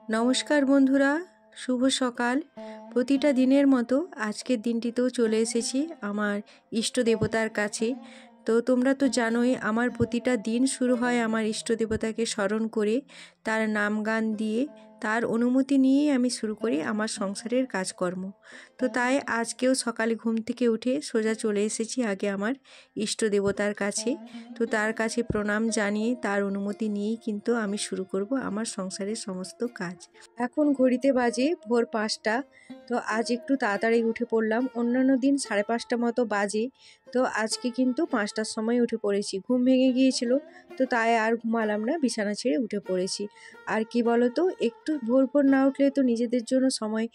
নমস্কার বন্ধুরা, শুভ সকাল। প্রতিটা দিনের মতো আজকের দিনটিতেও চলে এসেছি আমার ইষ্ট দেবতার কাছে। তো তোমরা তো জানোই আমার প্রতিটা দিন শুরু হয় আমার ইষ্ট দেবতাকে স্মরণ করে, তার নাম গান দিয়ে, তার অনুমতি নিয়েই আমি শুরু করি আমার সংসারের কাজকর্ম। তো তাই আজকেও সকালে ঘুম থেকে উঠে সোজা চলে এসেছি আগে আমার ইষ্ট দেবতার কাছে। তো তার কাছে প্রণাম জানিয়ে তার অনুমতি নিয়েই কিন্তু আমি শুরু করব আমার সংসারের সমস্ত কাজ। এখন ঘড়িতে বাজে ভোর 5টা। তো আজ একটু তাড়াতাড়ি উঠে পড়লাম। অন্যান্য দিন 5:30 মতো বাজে, তো আজকে কিন্তু 5টার সময় উঠে পড়েছি। ঘুম ভেঙে গিয়েছিল, তো তাই আর ঘুমালাম না, বিছানা ছেড়ে উঠে পড়েছি। আর কি বলো তো, একটু ভোর ভোর না উঠলে তো নিজেদের জন্য সময়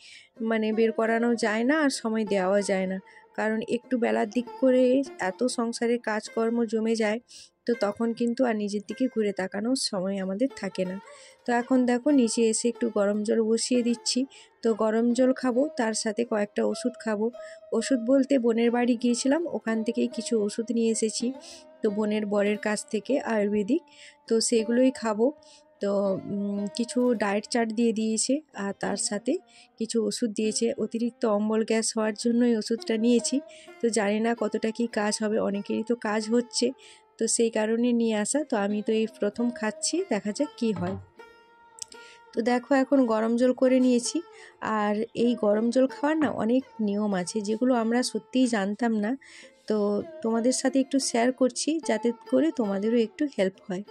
বের করানো যায় না, আর সময় দেওয়া যায় না। কারণ একটু বেলার দিক করে এত সংসারের কাজকর্ম জমে যায়, তো তখন কিন্তু আর নিজের দিকে ঘুরে তাকানোর সময় আমাদের থাকে না। তো এখন দেখো নিচে এসে একটু গরম জল বসিয়ে দিচ্ছি। তো গরম জল খাবো, তার সাথে কয়েকটা ওষুধ খাবো। ওষুধ বলতে বোনের বাড়ি গিয়েছিলাম, ওখান থেকেই কিছু ওষুধ নিয়ে এসেছি, তো বোনের বরের কাছ থেকে আয়ুর্বেদিক, তো সেগুলোই খাবো। তো কিছু ডায়েট চার্ট দিয়ে দিয়েছে, আর তার সাথে কিছু ওষুধ দিয়েছে। অতিরিক্ত অম্বল গ্যাস হওয়ার জন্যই ওষুধটা নিয়েছি। তো জানি না কতটা কি কাজ হবে, অনেকেরই তো কাজ হচ্ছে, তো সেই কারণে নিয়ে আসা। তো আমি তো এই প্রথম খাচ্ছি, দেখা যাক কি হয়। তো দেখো এখন গরম জল করে নিয়েছি। আর এই গরম জল খাওয়ার না অনেক নিয়ম আছে, যেগুলো আমরা সত্যিই জানতাম না। তো তোমাদের সাথে একটু শেয়ার করছি, যাতে করে তোমাদেরও একটু হেল্প হয়।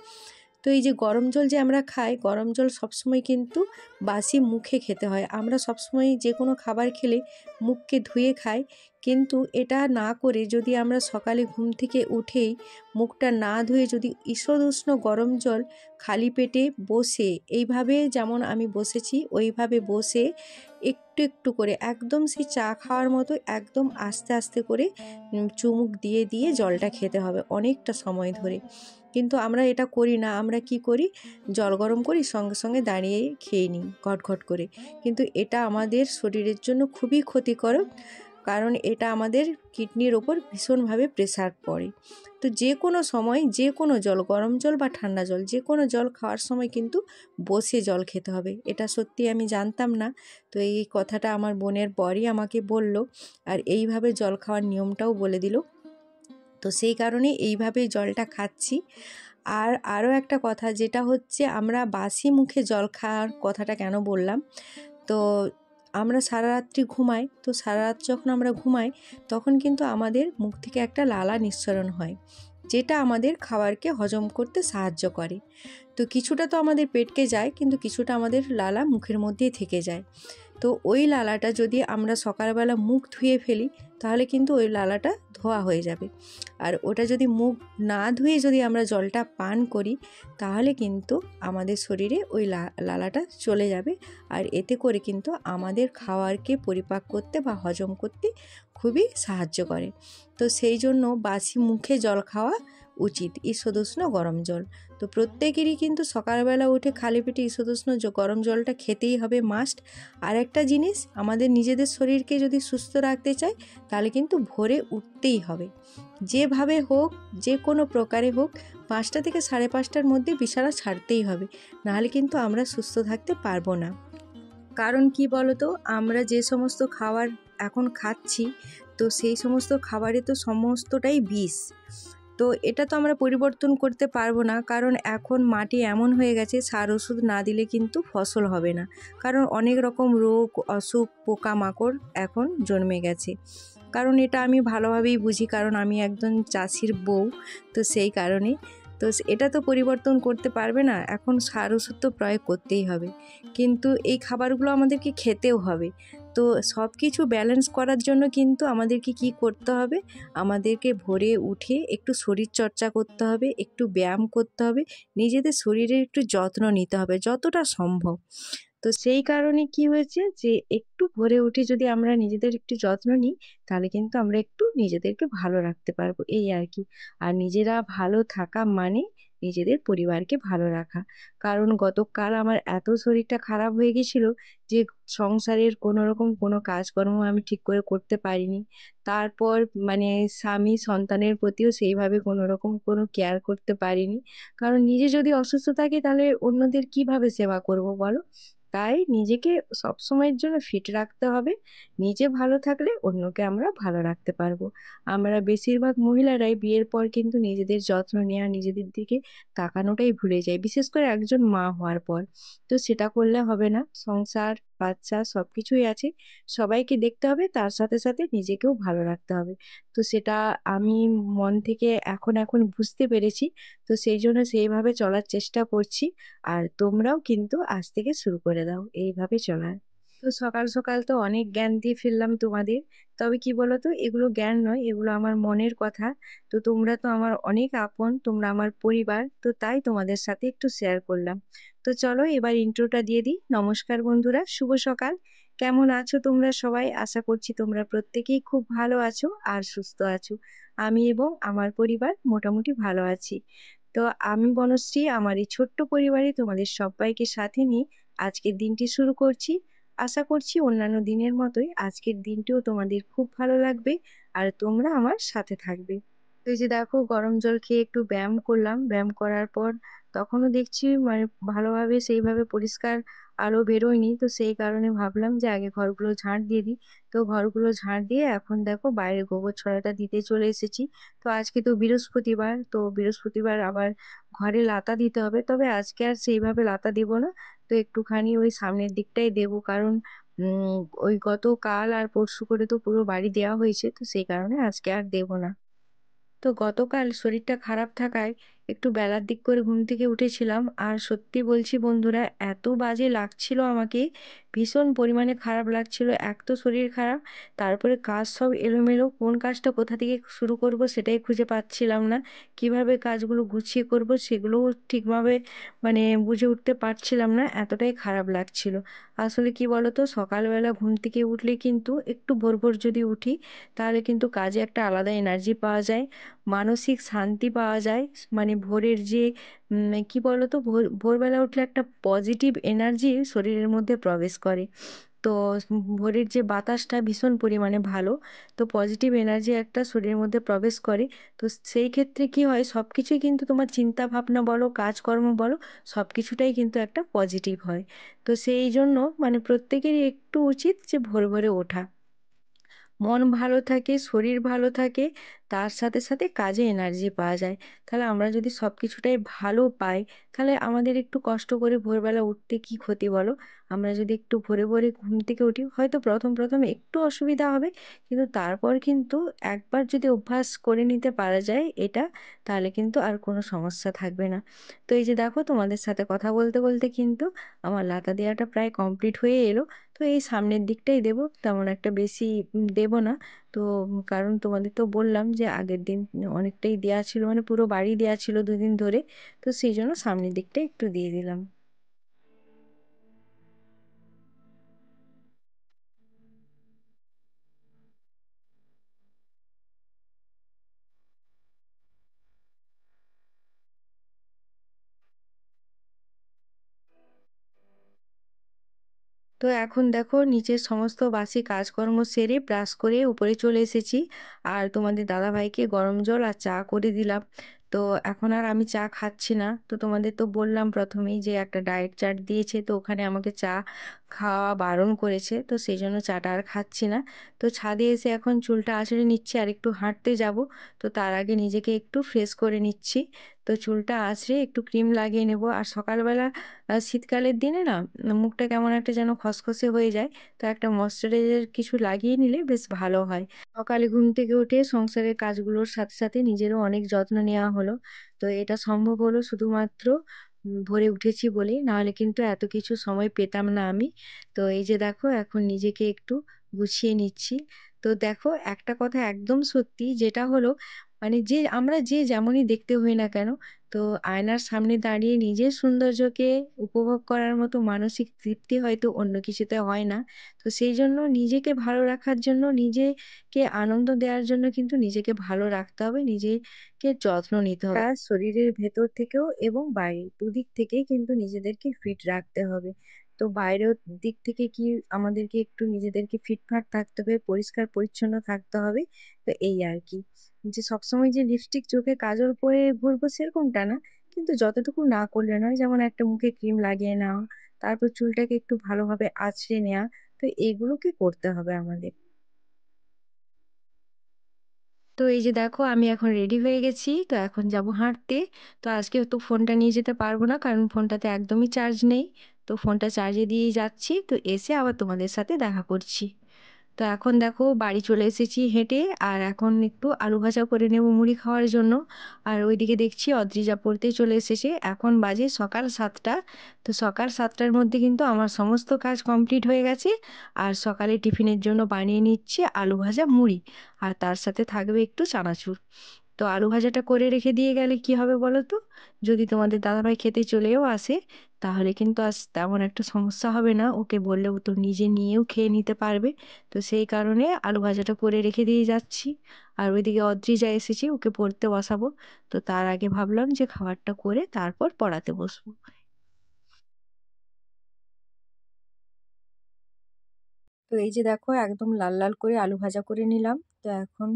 তো এই যে গরম জল যে আমরা খাই, গরম জল সবসময় কিন্তু বাসি মুখে খেতে হয়। আমরা সবসময় যে কোনো খাবার খেলে মুখকে ধুয়ে খাই, কিন্তু এটা না করে যদি আমরা সকালে ঘুম থেকে উঠেই মুখটা না ধুয়ে যদি ঈষৎ উষ্ণ গরম জল খালি পেটে বসে, এইভাবে যেমন আমি বসেছি ওইভাবে বসে একটু একটু করে, একদম সেই চা খাওয়ার মতো একদম আস্তে আস্তে করে চুমুক দিয়ে দিয়ে জলটা খেতে হবে অনেকটা সময় ধরে। কিন্তু আমরা এটা করি না, আমরা কি করি, জল গরম করি সঙ্গে সঙ্গে দাঁড়িয়ে খেয়ে নিই ঘট ঘট করে। কিন্তু এটা আমাদের শরীরের জন্য খুবই ক্ষতিকারক, কারণ এটা আমাদের কিডনির ওপর ভীষণভাবে প্রেসার পড়ে। তো যে কোনো সময় যে কোনো জল, গরম জল বা ঠান্ডা জল, যে কোনো জল খাওয়ার সময় কিন্তু বসে জল খেতে হবে। এটা সত্যি আমি জানতাম না, তো এই কথাটা আমার বোনের বরই আমাকে বলল, আর এইভাবে জল খাওয়ার নিয়মটাও বলে দিল। তো সেই কারণে এইভাবেই জলটা খাচ্ছি। আর আরও একটা কথা, যেটা হচ্ছে আমরা বাসি মুখে জল খাওয়ার কথাটা কেন বললাম, তো আমরা সারা রাত্রি ঘুমাই, তো সারা রাত যখন আমরা ঘুমাই তখন কিন্তু আমাদের মুখ থেকে একটা লালা নিঃসরণ হয়, যেটা আমাদের খাবারকে হজম করতে সাহায্য করে। তো কিছুটা তো আমাদের পেটকে যায়, কিন্তু কিছুটা আমাদের লালা মুখের মধ্যেই থেকে যায়। তো ওই লালাটা যদি আমরা সকালবেলা মুখ ধুয়ে ফেলি, তাহলে কিন্তু ওই লালাটা ধোয়া হয়ে যাবে। আর ওটা যদি মুখ না ধুয়ে যদি আমরা জলটা পান করি, তাহলে কিন্তু আমাদের শরীরে ওই লালাটা চলে যাবে। আর এতে করে কিন্তু আমাদের খাওয়ারকে পরিপাক করতে বা হজম করতে খুবই সাহায্য করে। তো সেই জন্য বাসি মুখে জল খাওয়া উচিত, ঈষদুষ্ণ গরম জল। তো প্রত্যেকেরই কিন্তু সকালবেলা উঠে খালি পেটে ঈষদুষ্ণ গরম জলটা খেতেই হবে, মাস্ট। আর একটা জিনিস, আমাদের নিজেদের শরীরকে যদি সুস্থ রাখতে চাই, তাহলে কিন্তু ভোরে উঠতেই হবে, যেভাবে হোক, যে কোনো প্রকারে হোক, 5টা থেকে 5:30টার মধ্যে বিছানা ছাড়তেই হবে, নাহলে কিন্তু আমরা সুস্থ থাকতে পারবো না। কারণ কি বলতো, আমরা যে সমস্ত খাবার এখন খাচ্ছি, তো সেই সমস্ত খাবারে তো সমস্তটাই বিষ। তো এটা তো আমরা পরিবর্তন করতে পারবো না, কারণ এখন মাটি এমন হয়ে গেছে, সার ওষুধ না দিলে কিন্তু ফসল হবে না। কারণ অনেক রকম রোগ, অসুখ, পোকামাকড় এখন জন্মে গেছে। কারণ এটা আমি ভালোভাবেই বুঝি, কারণ আমি একজন চাষির বউ, তো সেই কারণে। তো এটা তো পরিবর্তন করতে পারবে না, এখন সার ওষুধ তো প্রয়োগ করতেই হবে, কিন্তু এই খাবারগুলো আমাদেরকে খেতেও হবে। তো সব কিছু ব্যালেন্স করার জন্য কিন্তু আমাদেরকে কি করতে হবে, আমাদেরকে ভোরে উঠে একটু শরীর চর্চা করতে হবে, একটু ব্যায়াম করতে হবে, নিজেদের শরীরের একটু যত্ন নিতে হবে যতটা সম্ভব। তো সেই কারণে কি হয়েছে যে একটু ভোরে উঠে যদি আমরা নিজেদের একটু যত্ন নিই, তাহলে কিন্তু আমরা একটু নিজেদেরকে ভালো রাখতে পারবো, এই আর কি। আর নিজেরা ভালো থাকা মানে নিজেদের পরিবারকে ভালো রাখা। কারণ গতকাল আমার এত শরীরটা খারাপ হয়ে গেছিল যে সংসারের কোনোরকম কোনো কাজকর্ম আমি ঠিক করে করতে পারিনি। তারপর মানে স্বামী, সন্তানের প্রতিও সেইভাবে কোনোরকম কোনো কেয়ার করতে পারিনি। কারণ নিজে যদি অসুস্থ থাকি তাহলে অন্যদের কিভাবে সেবা করব বলো? তাই নিজেকে সবসময়ের জন্য ফিট রাখতে হবে। নিজে ভালো থাকলে অন্যকে আমরা ভালো রাখতে পারবো। আমরা বেশিরভাগ মহিলারাই বিয়ের পর কিন্তু নিজেদের যত্ন নেওয়া, নিজেদের দিকে তাকানোটাই ভুলে যাই। বিশেষ করে একজন মা হওয়ার পর। তো সেটা করলে হবে না। সংসার, বাচ্চা সবকিছুই আছে। সবাইকে দেখতে হবে, তার সাথে, সাথে নিজেকেও ভালো রাখতে হবে। তো সেটা আমি মন থেকে এখন বুঝতে পেরেছি। তো সেইজন্য সেইভাবে চলার চেষ্টা করছি। আর তোমরাও কিন্তু আজ থেকে শুরু করে দাও এইভাবে চলার। তো সকাল, সকাল তো অনেক জ্ঞান দিয়ে ফেললাম তোমাদের। তবে কি বলো তো, এগুলো জ্ঞান নয়, এগুলো আমার মনের কথা। তো তোমরা তো আমার অনেক আপন, তোমরা আমার পরিবার। তো তাই তোমাদের সাথে একটু শেয়ার করলাম। তো চলো এবার ইন্ট্রোটা দিয়ে দিই। নমস্কার বন্ধুরা, শুভ সকাল। কেমন আছো তোমরা সবাই? আশা করছি তোমরা প্রত্যেকেই খুব ভালো আছো আর সুস্থ আছো। আমি এবং আমার পরিবার মোটামুটি ভালো আছি। তো আমি বনশ্রী, আমার এই ছোট্ট পরিবারে তোমাদের সব্বাইকে সাথে নিয়ে আজকের দিনটি শুরু করছি। আশা করছি অন্যান্য দিনের মতোই আজকের দিনটিও তোমাদের খুব ভালো লাগবে আর তোমরা আমার সাথে থাকবে। তো এই যে দেখো, গরম জল খেয়ে একটু ব্যায়াম করলাম। ব্যায়াম করার পর তখনও দেখছি মানে ভালোভাবে সেইভাবে পরিষ্কার আলো বেরোয়নি। তো সেই কারণে ভাবলাম যে আগে ঘরগুলো ঝাঁট দিয়ে দিই। তো ঘরগুলো ঝাঁট দিয়ে এখন দেখো বাইরে গোবর ছড়াটা দিতে চলে এসেছি। তো আজকে তো বৃহস্পতিবার, তো বৃহস্পতিবার আবার ঘরে লাতা দিতে হবে। তবে আজকে আর সেইভাবে লাতা দেব না। তো একটুখানি ওই সামনের দিকটাই দেবো, কারণ ওই গতকাল আর পরশু করে তো পুরো বাড়ি দেওয়া হয়েছে। তো সেই কারণে আজকে আর দেব না। তো গতকাল শরীরটা খারাপ থাকায় একটু বেলার দিক করে ঘুম থেকে উঠেছিলাম, আর সত্যি বলছি বন্ধুরা, এত বাজে লাগছিল আমাকে, ভীষণ পরিমাণে খারাপ লাগছিল। এক তো শরীর খারাপ, তারপরে কাজ সব এলোমেলো, কোন কাজটা কোথা থেকে শুরু করব সেটাই খুঁজে পাচ্ছিলাম না। কিভাবে কাজগুলো গুছিয়ে করব সেগুলোও ঠিকভাবে মানে বুঝে উঠতে পারছিলাম না, এতটাই খারাপ লাগছিল। আসলে কি বলতো, সকালবেলা ঘুম থেকে উঠলে কিন্তু একটু ভোর ভোর যদি উঠি, তাহলে কিন্তু কাজে একটা আলাদা এনার্জি পাওয়া যায়, মানসিক শান্তি পাওয়া যায়। মানে ভোরের যে কি বলতো, ভোরবেলা উঠলে একটা পজিটিভ এনার্জি শরীরের মধ্যে প্রবেশ করে। তো ভোরের যে বাতাসটা ভীষণ পরিমাণে ভালো। তো পজিটিভ এনার্জি একটা শরীরের মধ্যে প্রবেশ করে। তো সেই ক্ষেত্রে কি হয়, সব কিছুই কিন্তু তোমার চিন্তা ভাবনা বলো, কাজকর্ম বলো, সব কিছুটাই কিন্তু একটা পজিটিভ হয়। তো সেই জন্য মানে প্রত্যেকেরই একটু উচিত যে ভোর ভোরে ওঠা। মন ভালো থাকে, শরীর ভালো থাকে, তার সাথে সাথে কাজে এনার্জি পাওয়া যায়। তাহলে আমরা যদি সব কিছুটাই ভালো পাই, তাহলে আমাদের একটু কষ্ট করে ভোরবেলা উঠতে কি ক্ষতি বলো? আমরা যদি একটু ভোরে ভোরে ঘুম থেকে উঠি, হয়তো প্রথম প্রথম একটু অসুবিধা হবে, কিন্তু তারপর কিন্তু একবার যদি অভ্যাস করে নিতে পারা যায় এটা, তাহলে কিন্তু আর কোনো সমস্যা থাকবে না। তো এই যে দেখো, তোমাদের সাথে কথা বলতে বলতে কিন্তু আমার লাতা দেওয়াটা প্রায় কমপ্লিট হয়ে এলো। তো এই সামনের দিকটাই দেব, তেমন একটা বেশি দেব না। তো কারণ তোমাদের তো বললাম যে আগের দিন অনেকটাই দেয়া ছিল, মানে পুরো বাড়ি দেয়া ছিল দুদিন ধরে। তো সেই জন্য সামনের দিকটা একটু দিয়ে দিলাম। তো এখন দেখো, নিচের সমস্ত বাসি কাজকর্ম সেরে ব্রাশ করে উপরে চলে এসেছি। আর তোমাদের দাদাভাইকে গরম জল আর চা করে দিলাম। তো এখন আর আমি চা খাচ্ছি না। তো তোমাদের তো বললাম প্রথমেই যে একটা ডায়েট চার্ট দিয়েছে, তো ওখানে আমাকে চা খাওয়া বারণ করেছে। তো সেই জন্য চাটা আর খাচ্ছি না। তো ছাদে এসে এখন চুলটা আঁচড়ে নিচ্ছি আর একটু হাঁটতে যাব। তো তার আগে নিজেকে একটু ফ্রেশ করে নিচ্ছি। তো চুলটা আঁচড়ে একটু ক্রিম লাগিয়ে নেব। আর সকালবেলা শীতকালের দিনে না মুখটা কেমন একটা যেন খসখসে হয়ে যায়। তো একটা ময়েশ্চারাইজার কিছু লাগিয়ে নিলে বেশ ভালো হয়। সকালে ঘুম থেকে উঠে সংসারের কাজগুলোর সাথে সাথে নিজেরও অনেক যত্ন নেওয়া হলো। তো এটা সম্ভব হলো শুধুমাত্র ভোরে উঠেছি বলেই, নাহলে কিন্তু এত কিছু সময় পেতাম না আমি। তো এই যে দেখো, এখন নিজেকে একটু গুছিয়ে নিচ্ছি। তো দেখো, একটা কথা একদম সত্যি, যেটা হলো মানে যে আমরা যে যেমনই দেখতে হই না কেন, তো আয়নার সামনে দাঁড়িয়ে নিজের সৌন্দর্যকে উপভোগ করার মতো মানসিক তৃপ্তি হয়তো অন্য কিছুতে হয় না। তো সেই জন্য নিজেকে ভালো রাখার জন্য, নিজেকে আনন্দ দেওয়ার জন্য কিন্তু নিজেকে ভালো রাখতে হবে, নিজেকে যত্ন নিতে হবে। আর শরীরের ভেতর থেকেও এবং বাইরে দুদিক থেকেই কিন্তু নিজেদেরকে ফিট রাখতে হবে। তো বাইরের দিক থেকে কি আমাদেরকে একটু নিজেদেরকে ফিটফাট থাকতে হবে, পরিষ্কার পরিচ্ছন্ন থাকতে হবে। তো এই আর কি। যে সবসময় যে লিপস্টিক, চোখে কাজল পরে ঘুরবো সেরকমটা না। কিন্তু যতটুকু না করলে নয়, যেমন একটা মুখে ক্রিম লাগিয়ে নেওয়া, তারপর চুলটাকে একটু ভালোভাবে আঁচড়ে নেওয়া। তো এগুলোকে করতে হবে আমাদের। তো এই যে দেখো আমি এখন রেডি হয়ে গেছি, তো এখন যাব হাঁটতে। তো আজকে তো ফোনটা নিয়ে যেতে পারবো না, কারণ ফোনটাতে একদমই চার্জ নেই। তো ফোনটা চার্জে দিয়েই যাচ্ছি, তো এসে আবার তোমাদের সাথে দেখা করছি। তো এখন দেখো বাড়ি চলে এসেছি হেঁটে, আর এখন একটু আলু ভাজা করে নেব মুড়ি খাওয়ার জন্য। আর ওইদিকে দেখছি অদ্রিজা পড়তে চলে এসেছে, এখন বাজে সকাল 7টা। তো সকাল 7টার মধ্যে কিন্তু আমার সমস্ত কাজ কমপ্লিট হয়ে গেছে। আর সকালে টিফিনের জন্য বানিয়ে নিচ্ছি আলু ভাজা মুড়ি, আর তার সাথে থাকবে একটু চানাচুর। তো আলু ভাজাটা করে রেখে দিয়ে গেলে কি হবে বলো তো, যদি তোমাদের দাদাভাই খেতে চলেও আসে, তাহলে কিন্তু আজ তেমন একটা সমস্যা হবে না, ওকে বললে ও তো নিজে নিয়েও খেয়ে নিতে পারবে। তো সেই কারণে আলু ভাজাটা করে রেখে দিয়ে যাচ্ছি। আর ওইদিকে অদ্রিজা এসেছি, ওকে পড়তে বসাবো। তো তার আগে ভাবলাম যে খাবারটা করে তারপর পড়াতে বসবো। তো এই যে দেখো একদম লাল লাল করে আলু ভাজা করে নিলাম। তো এখন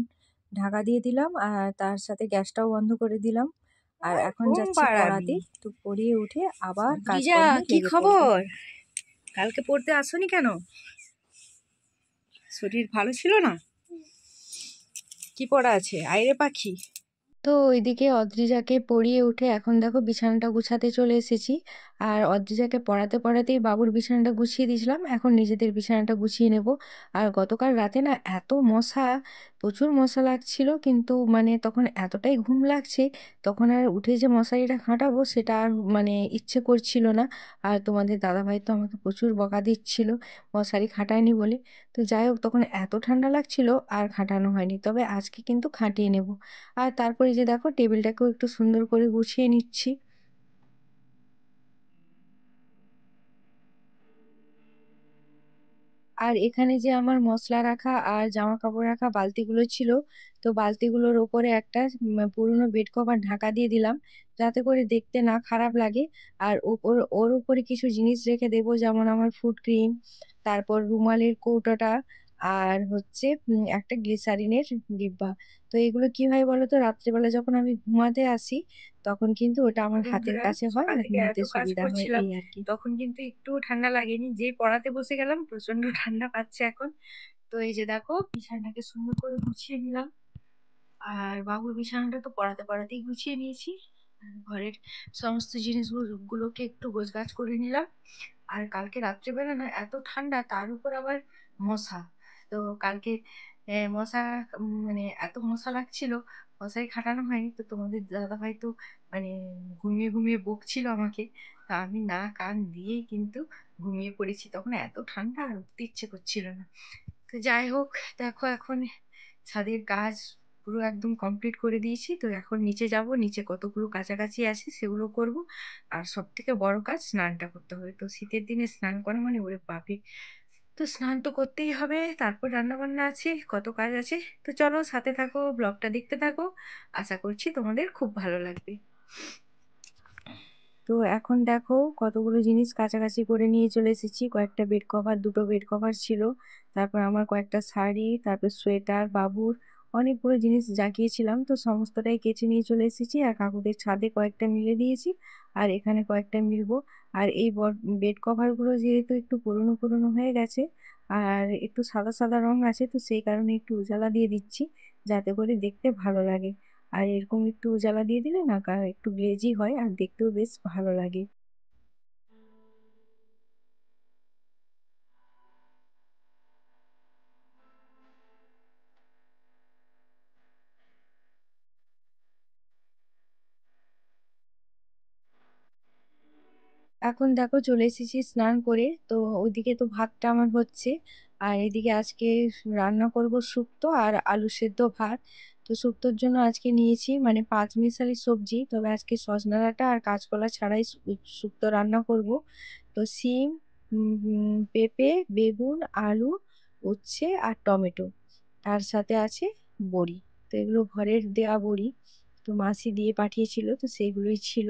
ঢাকা দিয়ে দিলাম, আর তার সাথে গ্যাসটাও বন্ধ করে দিলাম। আর এখন ঘুম যাচ্ছি পাড়াবি। পড়াতে। তো পড়িয়ে উঠে আবার রিজা, কাজকর্মে কি লেগে পড়বো। খবর? কালকে পড়তে আসোনি কেন? শরীর ভালো ছিল না? কি পড়া আছে? আইরে পাখি। তো ওইদিকে অদ্রিজাকে পড়িয়ে উঠে এখন দেখো বিছানাটা গুছাতে চলে এসেছি। আর অদ্রিজাকে পড়াতে পড়াতেই বাবুর বিছানাটা গুছিয়ে দিয়েছিলাম, এখন নিজেদের বিছানাটা গুছিয়ে নেব। আর গতকাল রাতে না এত মশা, প্রচুর মশা লাগছিল, কিন্তু মানে তখন এতটাই ঘুম লাগছে, তখন আর উঠে যে মশারিটা খাটাবো সেটা আর মানে ইচ্ছে করছিল না। আর তোমাদের দাদাভাই তো আমাকে প্রচুর বকা দিচ্ছিল মশারি খাটায়নি বলে। তো যাই হোক, তখন এত ঠান্ডা লাগছিল আর খাটানো হয়নি, তবে আজকে কিন্তু খাটিয়ে নেব। আর তারপরে যে দেখো টেবিলটাকেও একটু সুন্দর করে গুছিয়ে নিচ্ছি। আর এখানে যে আমার মশলা রাখা আর জামা কাপড় রাখা বালতিগুলো ছিল, তো বালতিগুলোর ওপরে একটা পুরোনো বেড কভার ঢাকা দিয়ে দিলাম, যাতে করে দেখতে না খারাপ লাগে। আর ওর উপরে কিছু জিনিস রেখে দেবো, যেমন আমার ফুট ক্রিম, তারপর রুমালের কৌটোটা, আর হচ্ছে একটা গ্লিসারিনের ডিব্বা। তো এগুলো কি হয় বলো তো, রাত্রেবেলা যখন আমি ঘুমাতে আসি, তখন কিন্তু ওটা আমার হাতের বন্ধুরা, কাছে হয় সকাল আর থেকে নিতে এত কাজ সুবিধা হয়, করছিলাম, এই আর কি। তখন কিন্তু একটু ঠান্ডা লাগেনি। যেই পড়াতে বসে গেলাম প্রচন্ড ঠান্ডা পাচ্ছে এখন। তো এই যে দেখো বিছানাটাকে সুন্দর করে গুছিয়ে নিলাম। আর বাবুর বিছানাটা তো পড়াতে পড়াতেই গুছিয়ে নিয়েছি। আর ঘরের সমস্ত জিনিসগুলোকে একটু গোছগাছ করে নিলাম। আর কালকে রাত্রেবেলা না এত ঠান্ডা, তার উপর আবার মশা। তো কালকে মশা মানে এত মশা লাগছিল, মশারি খাটানো হয়নি। তো তোমাদের দাদাভাই তো মানে ঘুমিয়ে ঘুমিয়ে বকছিল আমাকে। তা আমি না কান দিয়েই কিন্তু ঘুমিয়ে পড়েছি, তখন এত ঠান্ডা আর উঠতে ইচ্ছে করছিল না। তো যাই হোক, দেখো এখন ছাদের কাজ পুরো একদম কমপ্লিট করে দিয়েছি। তো এখন নিচে যাব, নিচে কতগুলো কাছাকাছি আছে সেগুলো করব। আর সব থেকে বড় কাজ স্নানটা করতে হবে। তো শীতের দিনে স্নান করা মানে ওরে বাপরে! তো স্নান তো করতেই হবে, তারপর রান্না বান্না আছে, কত কাজ আছে। তো চলো সাথে থাকো, ব্লগটা দেখতে থাকো। আশা করছি তোমাদের খুব ভালো লাগবে। তো এখন দেখো কতগুলো জিনিস কাছাকাছি করে নিয়ে চলে এসেছি, কয়েকটা বেড কভার, দুটো বেড কভার ছিল, তারপর আমার কয়েকটা শাড়ি, তারপর সোয়েটার, বাবুর অনেকগুলো জিনিস জাগিয়েছিলাম, তো সমস্তটাই কেচে নিয়ে চলে এসেছি। আর কাকুদের ছাদে কয়েকটা মিলে দিয়েছি, আর এখানে কয়েকটা মিলবো। আর এই বেড কভার গুলো যেহেতু একটু পুরনো পুরনো হয়ে গেছে, আর একটু সাদা সাদা রং আছে, তো সেই কারণে একটু উজালা দিয়ে দিচ্ছি, যাতে করে দেখতে ভালো লাগে। আর এরকম একটু উজালা দিয়ে দিলে না একটু গ্লেজি হয় আর দেখতেও বেশ ভালো লাগে। এখন দেখো চলে এসেছি স্নান করে। তো ওইদিকে তো ভাতটা আমার হচ্ছে, আর এদিকে আজকে রান্না করব শুক্তো আর আলু সেদ্ধ ভাত। তো শুক্তোর জন্য আজকে নিয়েছি মানে পাঁচমিশালি সবজি, তবে আজকে সজনা ডাঁটা আর কাঁচকলা ছাড়াই শুক্তো রান্না করব। তো শিম, পেঁপে, বেগুন, আলু, উচ্ছে আর টমেটো, তার সাথে আছে বড়ি। তো এগুলো ঘরের দেয়া বড়ি, তো মাসি দিয়ে পাঠিয়েছিল, তো সেগুলোই ছিল।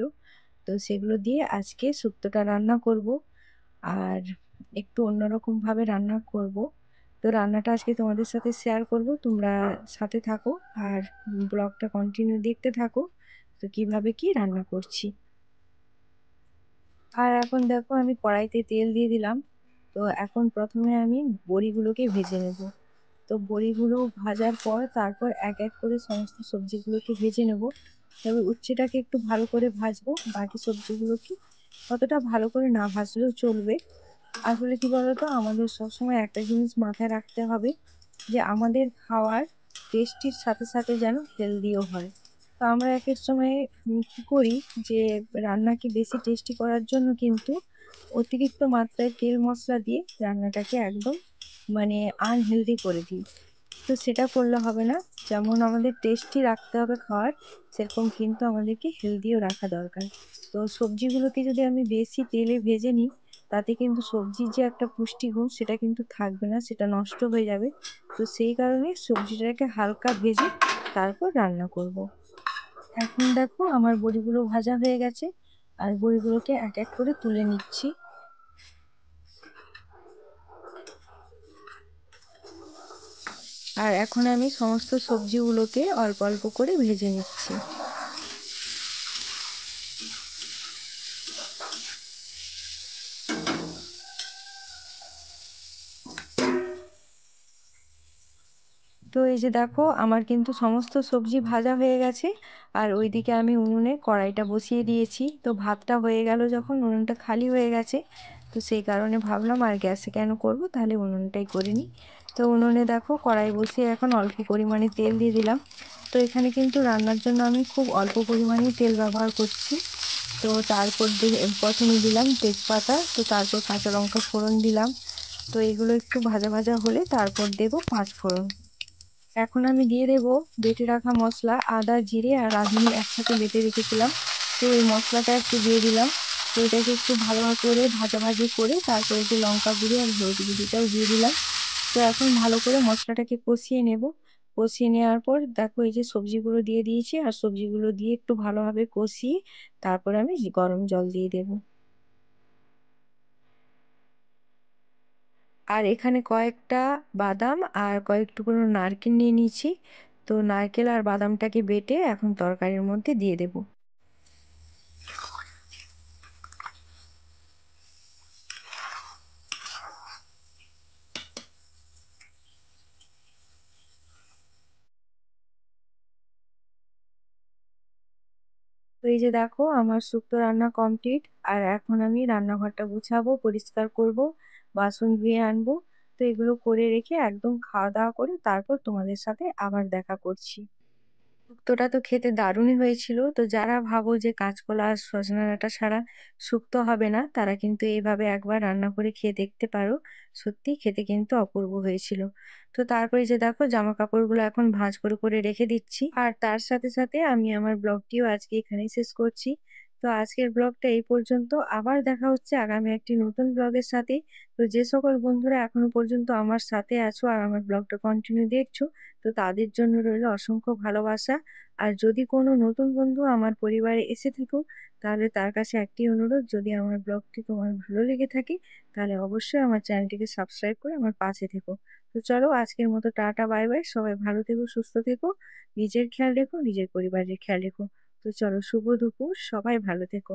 তো সেগুলো দিয়ে আজকে শুক্তোটা রান্না করব। আর একটু অন্যরকম ভাবে রান্না করব। তো রান্নাটা আজকে তোমাদের সাথে শেয়ার করব, তোমরা সাথে থাকো আর ব্লগটা কন্টিনিউ দেখতে থাকো, তো কিভাবে কি রান্না করছি। আর এখন দেখো আমি কড়াইতে তেল দিয়ে দিলাম। তো এখন প্রথমে আমি বড়িগুলোকে ভেজে নেব। তো বড়িগুলো ভাজার পর তারপর এক এক করে সমস্ত সবজিগুলোকে ভেজে নেব। তবে উচ্ছেটাকে একটু ভালো করে ভাজবো, বাকি সবজিগুলোকে অতটা ভালো করে না ভাজলেও চলবে। আসলে কি বলতো, আমাদের সবসময় একটা জিনিস মাথায় রাখতে হবে যে আমাদের খাওয়ার টেস্টির সাথে সাথে যেন হেলদিও হয়। তো আমরা এক এক সময় কি করি যে রান্নাকে বেশি টেস্টি করার জন্য কিন্তু অতিরিক্ত মাত্রায় তেল মশলা দিয়ে রান্নাটাকে একদম মানে আনহেলদি করে দিই। তো সেটা করলে হবে না। যেমন আমাদের টেস্টি রাখতে হবে খাওয়ার, সেরকম কিন্তু আমাদেরকে হেলদিও রাখা দরকার। তো সবজিগুলোকে যদি আমি বেশি তেলে ভেজে নিই, তাতে কিন্তু সবজির যে একটা পুষ্টিগুণ সেটা কিন্তু থাকবে না, সেটা নষ্ট হয়ে যাবে। তো সেই কারণে সবজিটাকে হালকা ভেজে তারপর রান্না করব। এখন দেখো আমার বড়িগুলো ভাজা হয়ে গেছে, আর বড়িগুলোকে এক এক করে তুলে নিচ্ছি। আর এখন আমি সমস্ত সবজিগুলোকে অল্প অল্প করে ভেজে নিচ্ছি। তো এই যে দেখো আমার কিন্তু সমস্ত সবজি ভাজা হয়ে গেছে। আর ওইদিকে আমি উনুনে কড়াইটা বসিয়ে দিয়েছি। তো ভাতটা হয়ে গেল যখন, উনুনটা খালি হয়ে গেছে, তো সেই কারণে ভাবলাম আর গ্যাসে কেন করব, তাহলে উনুনটাই করে নিই। তো উনুনে দেখো কড়াই বসিয়ে এখন অল্প পরিমাণে তেল দিয়ে দিলাম। তো এখানে কিন্তু রান্নার জন্য আমি খুব অল্প পরিমাণেই তেল ব্যবহার করছি। তো তারপর প্রথমে দিলাম তেজপাতা, তো তারপর কাঁচা লঙ্কা ফোড়ন দিলাম। তো এগুলো একটু ভাজা ভাজা হলে তারপর দেবো পাঁচ ফোড়ন। এখন আমি দিয়ে দেবো বেটে রাখা মশলা, আদা, জিরে আর রাঁধুনি একসাথে বেটে রেখেছিলাম। তো এই মশলাটা একটু দিয়ে দিলাম। তো এটাকে একটু ভালো করে ভাজাভাজি করে তারপরে একটু লঙ্কা গুঁড়ো আর হলুদ গুঁড়োটাও দিয়ে দিলাম। তো এখন ভালো করে মশলাটাকে কষিয়ে নেব। কষিয়ে নেওয়ার পর দেখো এই যে সবজিগুলো দিয়ে দিয়েছি, আর সবজিগুলো দিয়ে একটু ভালোভাবে কষিয়ে তারপর আমি গরম জল দিয়ে দেবো। আর এখানে কয়েকটা বাদাম আর কয়েক টুকরো নারকেল নিয়ে নিয়েছি। তো নারকেল আর বাদামটাকে বেটে এখন তরকারির মধ্যে দিয়ে দেব। তো এই যে দেখো আমার শুক্তো রান্না কমপ্লিট। আর এখন আমি রান্নাঘরটা গুছাবো, পরিষ্কার করব, বাসন ধুয়ে আনবো। তো এগুলো করে রেখে একদম খাওয়া দাওয়া করে তারপর তোমাদের সাথে আবার দেখা করছি। শুক্তোটা তো খেতে দারুণই হয়েছিল। তো যারা ভাবো যে কাঁচকলা আর সজনে ডাঁটা ছাড়া শুক্তো হবে না, তারা কিন্তু এইভাবে একবার রান্না করে খেয়ে দেখতে পারো। সত্যি খেতে কিন্তু অপূর্ব হয়েছিল। তো তারপরে যে দেখো জামা কাপড়গুলো এখন ভাঁজ করে করে রেখে দিচ্ছি। আর তার সাথে সাথে আমি আমার ব্লগটিও আজকে এখানেই শেষ করছি। তো আজকের ব্লগটা এই পর্যন্ত, আবার দেখা হচ্ছে আগামী একটি নতুন ব্লগের সাথে। তো যে সকল বন্ধুরা এখনো পর্যন্ত আমার সাথে আছো আর আমার ব্লগটা কন্টিনিউ দেখছো, তো তাদের জন্য রইল অসংখ্য ভালোবাসা। আর যদি কোনো নতুন বন্ধু আমার পরিবারে এসে থাকো, তাহলে তার কাছে একটি অনুরোধ, যদি আমার ব্লগটি তোমার ভালো লেগে থাকে তাহলে অবশ্যই আমার চ্যানেলটিকে সাবস্ক্রাইব করে আমার পাশে থেকো। তো চলো আজকের মতো টাটা বাই বাই, সবাই ভালো থেকো, সুস্থ থেকো, নিজের খেয়াল রেখো, নিজের পরিবারের খেয়াল রেখো। তো চলো, শুভ দুপুর, সবাই ভালো থেকো।